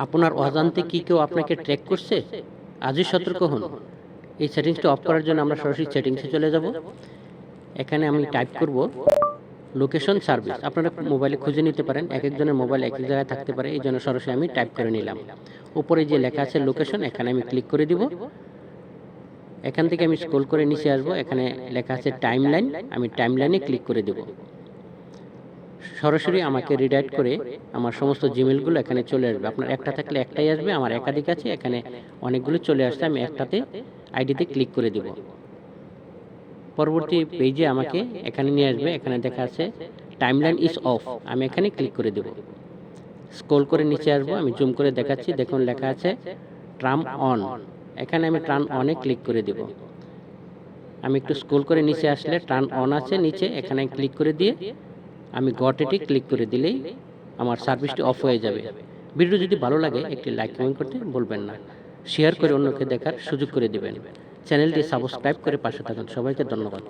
আপনার অজান্তে কি কেউ আপনাকে ট্র্যাক করছে? আজই সতর্ক হন। এই সেটিংসটা অফ করার জন্য আমরা সরাসরি সেটিংসে চলে যাব। এখানে আমি টাইপ করব লোকেশন সার্ভিস। আপনারা মোবাইলে খুঁজে নিতে পারেন, এক একজনের মোবাইল এক এক জায়গায় থাকতে পারে, এই জন্য সরাসরি আমি টাইপ করে নিলাম। উপরে যে লেখা আছে লোকেশন, এখানে আমি ক্লিক করে দিব। এখান থেকে আমি স্ক্রল করে নিচে আসবো, এখানে লেখা আছে টাইমলাইন, আমি টাইমলাইনে ক্লিক করে দেব। সরাসরি আমাকে রিডাইরেক্ট করে আমার সমস্ত জিমেলগুলো এখানে চলে আসবে। আপনার একটা থাকলে একটাই আসবে, আমার একাধিক আছে, এখানে অনেকগুলো চলে আসছে। আমি একটাতে আইডিতে ক্লিক করে দেব। পরবর্তী পেজে আমাকে এখানে নিয়ে আসবে, এখানে দেখা আছে টাইমলাইন ইজ অফ, আমি এখানে ক্লিক করে দেব। স্ক্রল করে নিচে আসবো, আমি জুম করে দেখাচ্ছি, দেখুন লেখা আছে টার্ন অন, এখানে আমি টার্ন অনে ক্লিক করে দেব। আমি একটু স্ক্রল করে নিচে আসলে টার্ন অন আছে নিচে, এখানে ক্লিক করে দিয়ে আমি গট ইটে ক্লিক করে দিলেই আমার সার্ভিসটি অফ হয়ে যাবে। ভিডিও যদি ভালো লাগে একটি লাইক কমেন্ট করতে বলবেন না, শেয়ার করে অন্যকে দেখার সুযোগ করে দেবেন। চ্যানেলটি সাবস্ক্রাইব করে পাশে থাকুন। সবাইকে ধন্যবাদ।